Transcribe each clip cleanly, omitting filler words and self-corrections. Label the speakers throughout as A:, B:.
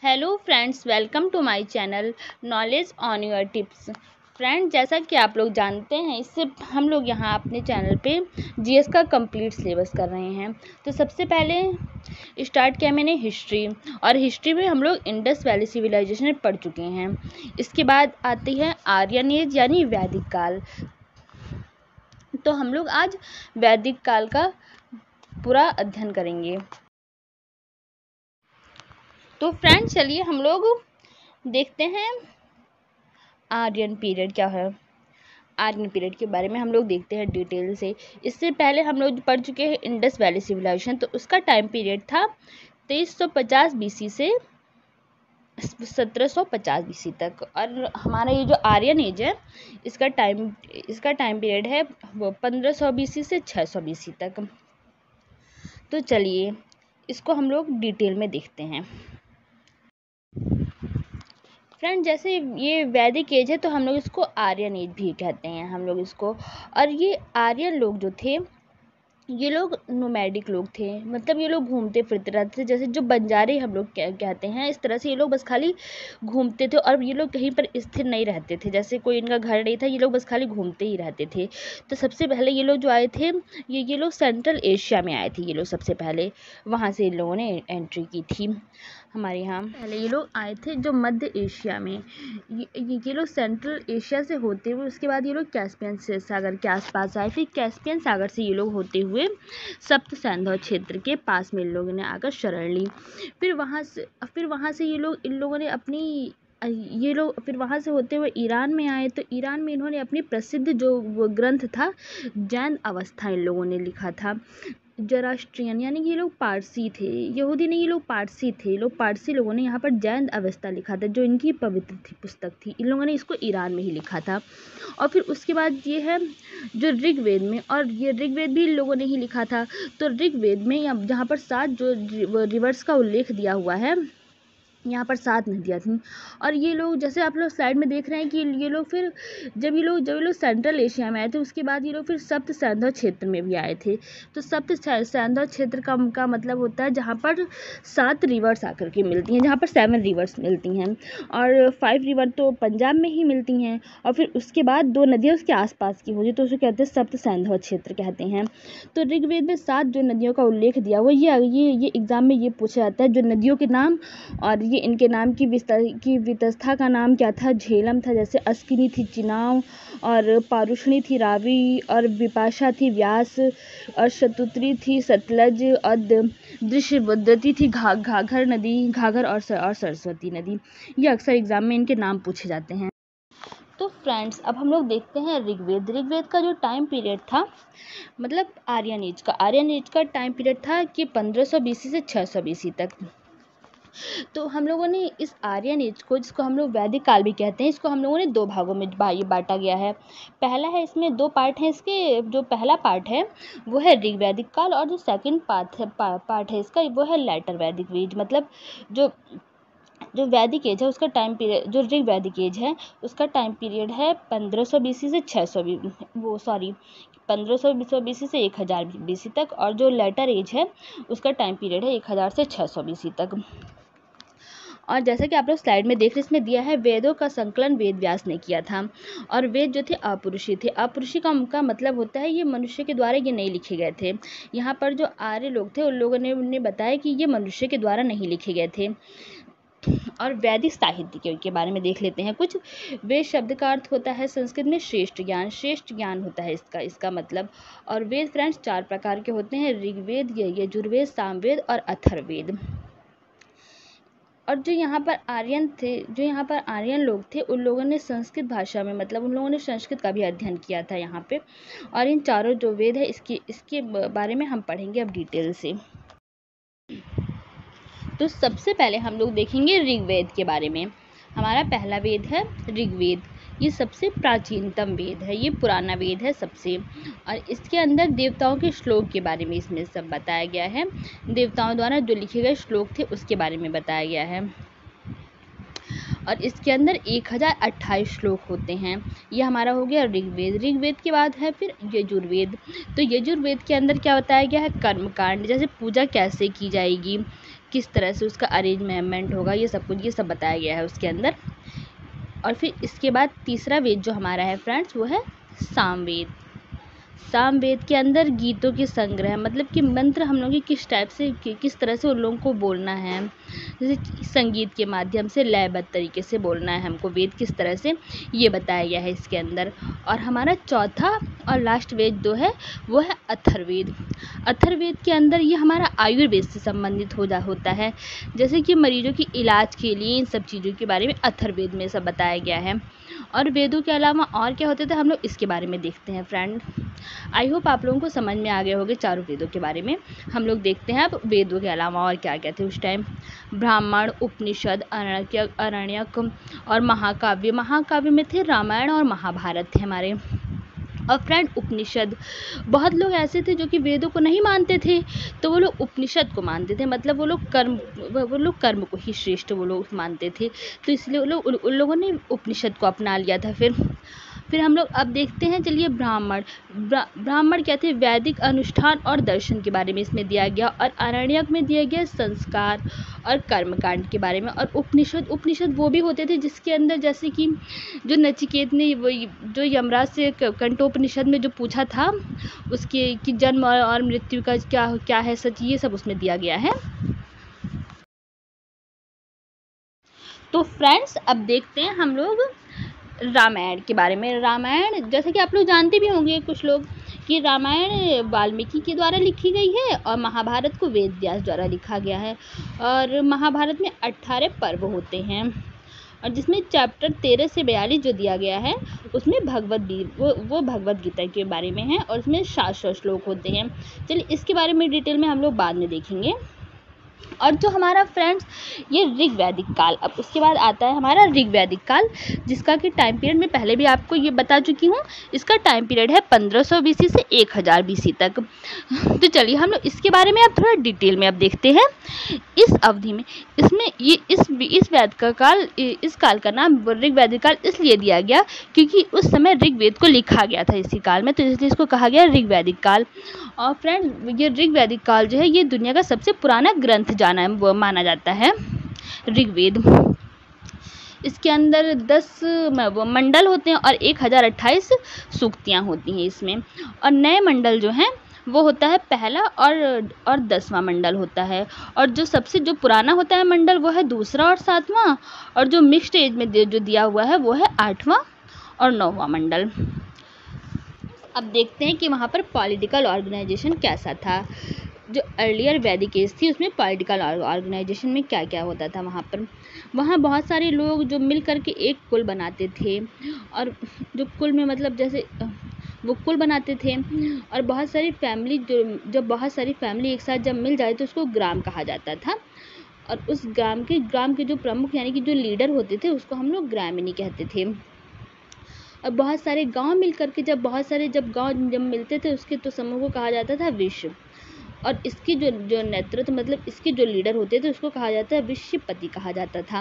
A: Hello friends, welcome to my channel knowledge on your tips. Friends, जैसा कि आप लोग जानते हैं, इससे हम लोग यहाँ अपने चैनल पे जीएस का कंप्लीट सिलेबस कर रहे हैं। तो सबसे पहले स्टार्ट किया मैंने हिस्ट्री, और हिस्ट्री में हम लोग इंडस वैली सिविलाइजेशन पढ़ चुके हैं। इसके बाद आती है आर्यन एज यानी वैदिक काल। तो हम लोग आज वैदिक काल का पूरा अध्ययन करेंगे। तो फ्रेंड्स, चलिए हम लोग देखते हैं आर्यन पीरियड क्या है। आर्यन पीरियड के बारे में हम लोग देखते हैं डिटेल से। इससे पहले हम लोग पढ़ चुके हैं इंडस वैली सिविलाइजेशन। तो उसका टाइम पीरियड था 2350 बीसी से 1750 बीसी तक। और हमारा ये जो आर्यन एज है, इसका टाइम पीरियड है वो 1500 बीसी से 600 बीसी तक। तो चलिए इसको हम लोग डिटेल में देखते हैं। फ्रेंड, जैसे ये वैदिक एज है तो हम लोग इसको आर्यन एज भी कहते हैं हम लोग इसको। और ये आर्यन लोग जो थे, ये लोग नोमैडिक लोग थे, मतलब ये लोग घूमते फिरते रहते थे। जैसे जो बंजारे हम लोग कहते हैं, इस तरह से ये लोग बस खाली घूमते थे और ये लोग कहीं पर स्थिर नहीं रहते थे। जैसे कोई इनका घर नहीं था, ये लोग बस खाली घूमते ही रहते थे। तो सबसे पहले ये लोग जो आए थे, ये लोग सेंट्रल एशिया में आए थे। ये लोग सबसे पहले वहाँ से इन लोगों ने एंट्री की थी हमारे यहाँ। पहले ये लोग आए थे जो मध्य एशिया में, ये लोग सेंट्रल एशिया से होते हुए उसके बाद ये लोग कैस्पियन सागर के आसपास आए। फिर कैस्पियन सागर से ये लोग होते हुए सप्त सिंधु क्षेत्र के पास में इन लोगों ने आकर शरण ली। फिर वहाँ से इन लोगों ने फिर वहाँ से होते हुए ईरान में आए। तो ईरान में इन्होंने अपनी प्रसिद्ध जो वो ग्रंथ था जैन अवस्था, इन लोगों ने लिखा था। जराष्ट्रियन यानी कि ये लोग पारसी थे, यहूदी नहीं, ये लोग पारसी थे। लोग पारसी लोगों ने यहाँ पर जैन अवस्था लिखा था, जो इनकी पवित्र पुस्तक थी। इन लोगों ने इसको ईरान में ही लिखा था। और फिर उसके बाद ये है जो ऋग्वेद में, और ये ऋग्वेद भी इन लोगों ने ही लिखा था। तो ऋग्वेद में जहाँ पर 7 जो रिवर्स का उल्लेख दिया हुआ है, यहाँ पर 7 नदियाँ थीं। और ये लोग, जैसे आप लोग स्लाइड में देख रहे हैं कि ये लोग फिर जब ये लोग सेंट्रल एशिया में आए थे, उसके बाद ये लोग फिर सप्त सिंधु क्षेत्र में भी आए थे। तो सप्त सिंधु क्षेत्र का मतलब होता है जहाँ पर 7 रिवर्स आकर के मिलती हैं, जहाँ पर 7 रिवर्स मिलती हैं। और 5 रिवर तो पंजाब में ही मिलती हैं। और फिर उसके बाद 2 नदियाँ उसके आसपास की होती है, तो उसे कहते हैं सप्त सिंधु क्षेत्र कहते हैं। तो ऋग्वेद में 7 जो नदियों का उल्लेख दिया हुआ, ये एग्जाम में ये पूछा जाता है, जो नदियों के नाम और ये इनके नाम की वितस्था का नाम क्या था। झेलम था, जैसे अस्किनी थी चिनाव, और पारुषणी थी रावी, और विपाशा थी व्यास, और शतुत्री थी सतलज, और दृश्यवद्रती थी घाघर नदी, घाघर और सरस्वती नदी। ये अक्सर एग्जाम में इनके नाम पूछे जाते हैं। तो फ्रेंड्स, अब हम लोग देखते हैं ऋग्वेद का जो टाइम पीरियड था, मतलब आर्यन एज का टाइम पीरियड था कि 1500 बीसी से 600 बीसी तक। तो हम लोगों ने इस आर्यन एज को, जिसको हम लोग वैदिक काल भी कहते हैं, इसको हम लोगों ने 2 भागों में बांटा गया है। पहला है, इसमें 2 पार्ट हैं इसके। जो पहला पार्ट है वो है ऋग्वैदिक काल, और जो सेकंड पार्ट है इसका, वो है लेटर वैदिक एज। मतलब जो वैदिक एज है उसका टाइम पीरियड, जो ऋग्वैदिक एज है उसका टाइम पीरियड है 1500 बीसी से 1500 बीसी से 1000 बीसी तक। और जो लेटर एज है उसका टाइम पीरियड है 1000 से 600 बीसी तक। और जैसा कि आप लोग स्लाइड में देख रहे हैं, इसमें दिया है वेदों का संकलन वेद व्यास ने किया था। और वेद जो थे अपुरुषी थे। अपुरुषी का मतलब होता है ये मनुष्य के द्वारा ये नहीं लिखे गए थे। यहाँ पर जो आर्य लोग थे उन लोगों ने उन्हें बताया कि ये मनुष्य के द्वारा नहीं लिखे गए थे। और वैदिक साहित्य के बारे में देख लेते हैं कुछ। वेद शब्द का अर्थ होता है संस्कृत में श्रेष्ठ ज्ञान होता है इसका मतलब। और वेद फ्रेंड्स 4 प्रकार के होते हैं, ऋग्वेद, यजुर्वेद, सामवेद और अथर्ववेद। और जो यहाँ पर आर्यन लोग थे, उन लोगों ने संस्कृत भाषा में, मतलब उन लोगों ने संस्कृत का भी अध्ययन किया था यहाँ पे। और इन चारों जो वेद है इसके बारे में हम पढ़ेंगे अब डिटेल से। तो सबसे पहले हम लोग देखेंगे ऋग्वेद के बारे में। हमारा पहला वेद है ऋग्वेद। ये सबसे प्राचीनतम वेद है, ये पुराना वेद है सबसे। और इसके अंदर देवताओं के श्लोक के बारे में इसमें सब बताया गया है। देवताओं द्वारा जो लिखे गए श्लोक थे उसके बारे में बताया गया है। और इसके अंदर 1028 श्लोक होते हैं। ये हमारा हो गया ऋग्वेद के बाद है फिर यजुर्वेद। तो यजुर्वेद के अंदर क्या बताया गया है, कर्मकांड, जैसे पूजा कैसे की जाएगी, किस तरह से उसका अरेंजमेंट होगा, ये सब कुछ, ये सब बताया गया है उसके अंदर। और फिर इसके बाद तीसरा वेद जो हमारा है फ्रेंड्स, वो है सामवेद। सामवेद के अंदर गीतों के संग्रह, मतलब कि मंत्र हम लोग किस टाइप से, किस तरह से उन लोगों को बोलना है, जैसे संगीत के माध्यम से लयबद्ध तरीके से बोलना है हमको, वेद किस तरह से, ये बताया गया है इसके अंदर। और हमारा चौथा और लास्ट वेद जो है वो है अथर्ववेद। अथर्ववेद के अंदर ये हमारा आयुर्वेद से संबंधित होता है, जैसे कि मरीजों की इलाज के लिए इन सब चीज़ों के बारे में अथर्ववेद में सब बताया गया है। और वेदों के अलावा और क्या होते थे हम लोग इसके बारे में देखते हैं फ्रेंड। आई होप आप लोगों को समझ में आ गए होंगे चारों वेदों के बारे में। हम लोग देखते हैं अब वेदों के अलावा और क्या क्या थे उस टाइम। ब्राह्मण, उपनिषद, अरण्यक और महाकाव्य। महाकाव्य में थे रामायण और महाभारत थे हमारे। और फ्रेंड उपनिषद, बहुत लोग ऐसे थे जो कि वेदों को नहीं मानते थे, तो वो लोग उपनिषद को मानते थे, मतलब वो लोग कर्म को ही श्रेष्ठ वो लोग मानते थे, तो इसलिए उन लोगों ने उपनिषद को अपना लिया था। फिर हम लोग अब देखते हैं, चलिए ब्राह्मण क्या थे, वैदिक अनुष्ठान और दर्शन के बारे में इसमें दिया गया। और अरण्यक में दिया गया संस्कार और कर्मकांड के बारे में। और उपनिषद वो भी होते थे जिसके अंदर, जैसे कि जो नचिकेत ने वो जो यमराज से कंठोपनिषद में जो पूछा था, उसके कि जन्म और मृत्यु का क्या है सच, ये सब उसमें दिया गया है। तो फ्रेंड्स अब देखते हैं हम लोग रामायण के बारे में। रामायण जैसे कि आप लोग जानते भी होंगे कुछ लोग कि रामायण वाल्मीकि के द्वारा लिखी गई है और महाभारत को वेद व्यास द्वारा लिखा गया है। और महाभारत में 18 पर्व होते हैं, और जिसमें चैप्टर 13 से 42 जो दिया गया है उसमें वो भगवद गीता के बारे में है, और उसमें 700 श्लोक होते हैं। चलिए इसके बारे में डिटेल में हम लोग बाद में देखेंगे। और जो हमारा फ्रेंड्स ये ऋग्वैदिक काल, अब उसके बाद आता है हमारा ऋग्वैदिक काल, जिसका कि टाइम पीरियड मैं पहले भी आपको ये बता चुकी हूँ। इसका टाइम पीरियड है 1500 BC से 1000 BC तक। तो चलिए हम लोग इसके बारे में अब थोड़ा डिटेल में अब देखते हैं। इस अवधि में इसमें ये इस वैद का काल, इस काल का नाम ऋग्वैदिक काल इसलिए दिया गया क्योंकि उस समय ऋग्वेद को लिखा गया था इसी काल में, तो इसलिए इसको कहा गया ऋग्वैदिक काल। और फ्रेंड ये ऋग्वैदिक काल जो है ये दुनिया का सबसे पुराना ग्रंथ माना जाता है ऋग्वेद। इसके अंदर 10 मंडल होते हैं और 1028 सूक्तियाँ होती हैं इसमें। और नए मंडल जो हैं वो होता है पहला और 10वां मंडल होता है। और जो सबसे जो पुराना होता है मंडल वो है दूसरा और 7वां, और जो मिक्स्ड एज में जो दिया हुआ है वो है 8वां और 9वां मंडल। अब देखते हैं कि वहाँ पर पॉलिटिकल ऑर्गेनाइजेशन कैसा था। जो अर्लियर वैदिक एज थी उसमें पॉलिटिकल ऑर्गेनाइजेशन में क्या क्या होता था वहाँ बहुत सारे लोग जो मिल करके एक कुल बनाते थे, और जो कुल में मतलब जैसे वो कुल बनाते थे, और बहुत सारी फैमिली जब बहुत सारी फैमिली एक साथ जब मिल जाए तो उसको ग्राम कहा जाता था। और उस ग्राम के जो प्रमुख यानी कि जो लीडर होते थे उसको हम लोग ग्रामीणी कहते थे। और बहुत सारे गांव मिल करके जब गांव जब मिलते थे उसके तो समूह को कहा जाता था विश्व। और इसकी जो नेतृत्व मतलब इसके जो लीडर होते थे उसको कहा जाता है विश्वपति कहा जाता था।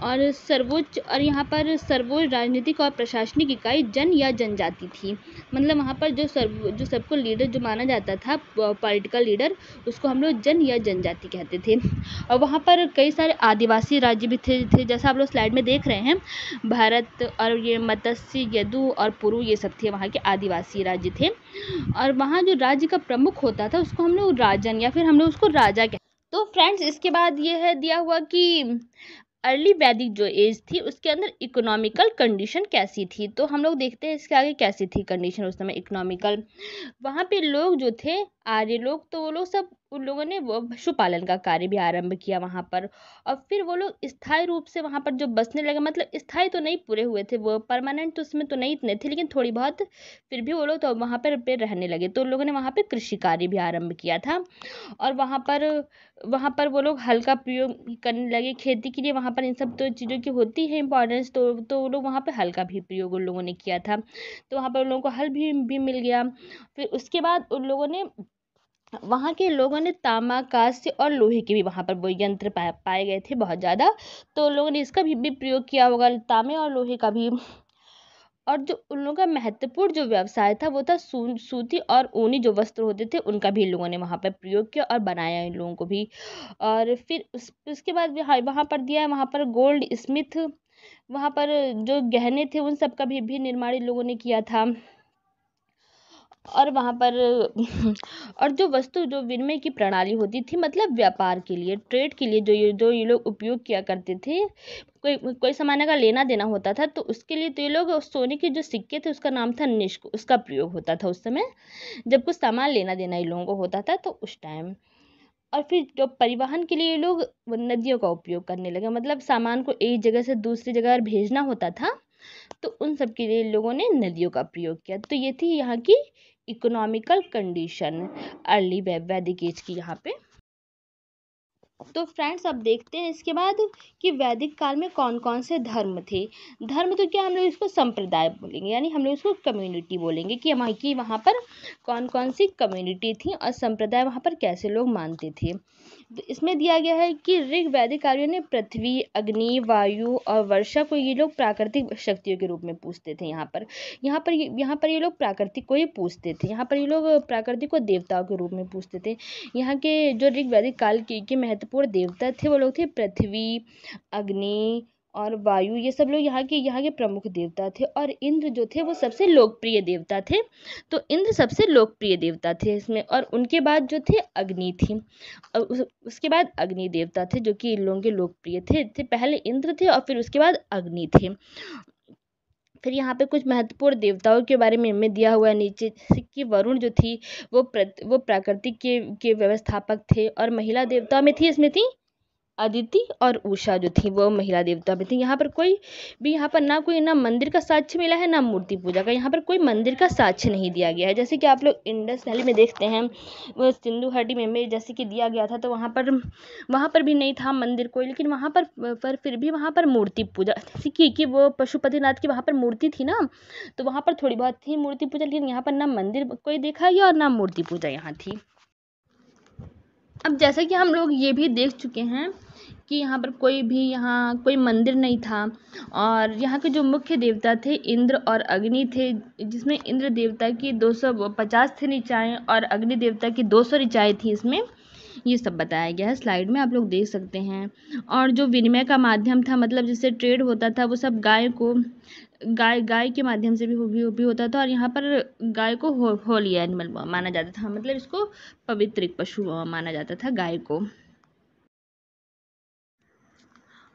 A: और यहाँ पर सर्वोच्च राजनीतिक और प्रशासनिक इकाई जन या जनजाति थी, मतलब वहाँ पर जो सबको लीडर जो माना जाता था पॉलिटिकल लीडर उसको हम लोग जन या जनजाति कहते थे। और वहाँ पर कई सारे आदिवासी राज्य भी थे जैसा आप लोग स्लाइड में देख रहे हैं, भारत और ये मत्स्य, यदु और पुरु, ये सब थे वहाँ के आदिवासी राज्य थे। और वहाँ जो राज्य का प्रमुख होता था उसको हम लोग राजन या फिर हम लोग उसको राजा कहते। तो फ्रेंड्स इसके बाद ये है दिया हुआ कि अर्ली वैदिक जो एज थी उसके अंदर इकोनॉमिकल कंडीशन कैसी थी। तो हम लोग देखते हैं इसके आगे कैसी थी कंडीशन उस समय इकोनॉमिकल। वहाँ पे लोग जो थे आर्य लोग, तो वो लोग सब उन लोगों ने वो पशुपालन का कार्य भी आरंभ किया वहाँ पर। और फिर वो लोग स्थायी रूप से वहाँ पर जो बसने लगे, मतलब स्थायी तो नहीं पूरे हुए थे, वो परमानेंट तो उसमें तो नहीं इतने थे, लेकिन थोड़ी बहुत फिर भी वो लोग तो वहाँ पर रहने लगे। तो उन लोगों ने वहाँ पर कृषि कार्य भी आरंभ किया था। और वहाँ पर वो लोग हल का प्रयोग करने लगे खेती के लिए। वहाँ पर इन सब तो चीज़ों की होती है इंपॉर्टेंस, तो वो लोग वहाँ पर हल का भी प्रयोग उन लोगों ने किया था। तो वहाँ पर उन लोगों को हल भी मिल गया। फिर उसके बाद वहाँ के लोगों ने तांबा, कांस्य और लोहे के भी वहाँ पर वो यंत्र पाए गए थे बहुत ज़्यादा, तो लोगों ने इसका भी प्रयोग किया होगा, तांबे और लोहे का भी। और जो उन लोगों का महत्वपूर्ण जो व्यवसाय था वो था सूती और ऊनी जो वस्त्र होते थे उनका भी इन लोगों ने वहाँ पर प्रयोग किया और बनाया इन लोगों को भी। और फिर उसके बाद वहाँ पर दिया है, वहाँ पर गोल्ड स्मिथ, वहाँ पर जो गहने थे उन सब का भी निर्माण इन लोगों ने किया था। और वहाँ पर और जो वस्तु जो विनिमय की प्रणाली होती थी, मतलब व्यापार के लिए, ट्रेड के लिए जो ये लोग उपयोग किया करते थे, कोई सामान अगर लेना देना होता था तो उसके लिए तो ये लोग सोने के जो सिक्के थे उसका नाम था निष्क, उसका प्रयोग होता था उस समय जब कुछ सामान लेना देना इन लोगों को होता था तो उस टाइम। और फिर जो परिवहन के लिए ये लोग नदियों का उपयोग करने लगे, मतलब सामान को एक जगह से दूसरी जगह अगर भेजना होता था तो उन सब के लिए लोगों ने नदियों का प्रयोग किया। तो ये थी यहाँ की इकोनॉमिकल कंडीशन अर्ली वैदिक एज की यहाँ पे। तो फ्रेंड्स अब देखते हैं इसके बाद कि वैदिक काल में कौन कौन से धर्म थे। धर्म तो क्या, हम लोग इसको संप्रदाय बोलेंगे, यानी हम लोग इसको कम्युनिटी बोलेंगे कि वहाँ पर कौन कौन सी कम्युनिटी थी और संप्रदाय वहाँ पर कैसे लोग मानते थे। तो इसमें दिया गया है कि ऋग वैदिक काव्यों ने पृथ्वी, अग्नि, वायु और वर्षा को ये लोग प्राकृतिक शक्तियों के रूप में पूजते थे। यहाँ पर ये लोग प्राकृतिक को ही पूजते थे, यहाँ पर ये लोग प्राकृतिक को देवताओं के रूप में पूजते थे। यहाँ के जो ऋग वैदिक काल के महत्वपूर्ण देवता थे वो लोग थे पृथ्वी, अग्नि और वायु, ये सब लोग यहाँ के प्रमुख देवता थे। और इंद्र जो थे वो सबसे लोकप्रिय देवता थे, तो इंद्र सबसे लोकप्रिय देवता थे इसमें। और उनके बाद जो थे अग्नि थी, और उसके बाद अग्नि देवता थे जो कि इन लोगों के लोकप्रिय थे। पहले इंद्र थे और फिर उसके बाद अग्नि थे। फिर यहाँ पे कुछ महत्वपूर्ण देवताओं के बारे में दिया हुआ है नीचे, जैसे कि वरुण जो थी वो प्राकृतिक के व्यवस्थापक थे। और महिला देवता में थी, इसमें थी अदिति और उषा जो थी वो महिला देवता में थी। यहाँ पर ना मंदिर का साक्ष्य मिला है ना मूर्ति पूजा का, यहाँ पर कोई मंदिर का साक्ष्य नहीं दिया गया है। जैसे कि आप लोग इंडस वैली में देखते हैं, वो सिंधु घाटी में जैसे कि दिया गया था, तो वहाँ पर भी नहीं था मंदिर कोई, लेकिन वहाँ पर फिर भी वहाँ पर मूर्ति पूजा, जैसे कि वो पशुपतिनाथ की वहाँ पर मूर्ति थी ना, तो वहाँ पर थोड़ी बहुत थी मूर्ति पूजा, लेकिन यहाँ पर ना मंदिर कोई देखा गया और ना मूर्ति पूजा यहाँ थी। अब जैसा कि हम लोग ये भी देख चुके हैं कि यहाँ पर कोई मंदिर नहीं था, और यहाँ के जो मुख्य देवता थे इंद्र और अग्नि थे, जिसमें इंद्र देवता की 250 थी ऋचाएँ और अग्नि देवता की 200 ऋचाएँ थी। इसमें ये सब बताया गया है, स्लाइड में आप लोग देख सकते हैं। और जो विनिमय का माध्यम था, मतलब जिससे ट्रेड होता था, वो सब गाय के माध्यम से भी होता था। और यहाँ पर गाय को होली एनिमल माना जाता था, मतलब इसको पवित्र पशु माना जाता था गाय को।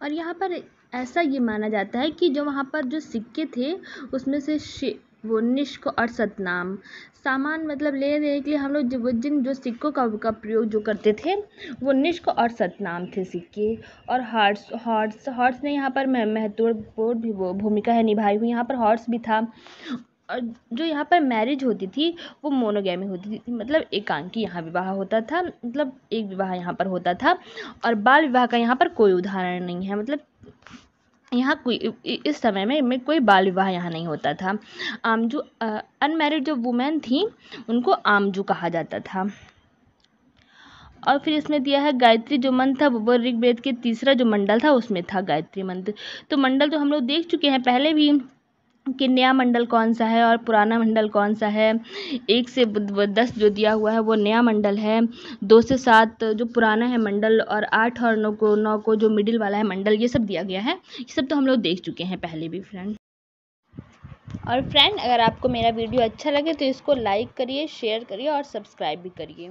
A: और यहाँ पर ऐसा ये माना जाता है कि जो वहाँ पर जो सिक्के थे उसमें से वो निष्क और सतनाम सामान, मतलब ले देने के लिए हम लोग जो सिक्कों का प्रयोग जो करते थे वो निष्क और सतनाम थे सिक्के। और हॉर्स ने यहाँ पर महत्वपूर्ण भी वो भूमिका है निभाई हुई। यहाँ पर हॉर्स भी था। और जो यहाँ पर मैरिज होती थी वो मोनोगैमी होती थी, मतलब एकांकी यहाँ विवाह होता था, मतलब एक विवाह यहाँ पर होता था। और बाल विवाह का यहाँ पर कोई उदाहरण नहीं है, मतलब यहाँ कोई इस समय में कोई बाल विवाह यहाँ नहीं होता था। आमजू अनमैरिड जो वुमेन थी उनको आमजू कहा जाता था। और फिर इसमें दिया है गायत्री जो मंत्र था वो ऋग्वेद के तीसरा जो मंडल था उसमें था गायत्री मंत्र। तो मंडल तो हम लोग देख चुके हैं पहले भी कि नया मंडल कौन सा है और पुराना मंडल कौन सा है। 1 से 10 जो दिया हुआ है वो नया मंडल है, 2 से 7 जो पुराना है मंडल, और 8 और 9 को जो मिडिल वाला है मंडल, ये सब दिया गया है। ये सब तो हम लोग देख चुके हैं पहले भी फ्रेंड। और फ्रेंड अगर आपको मेरा वीडियो अच्छा लगे तो इसको लाइक करिए, शेयर करिए और सब्सक्राइब भी करिए।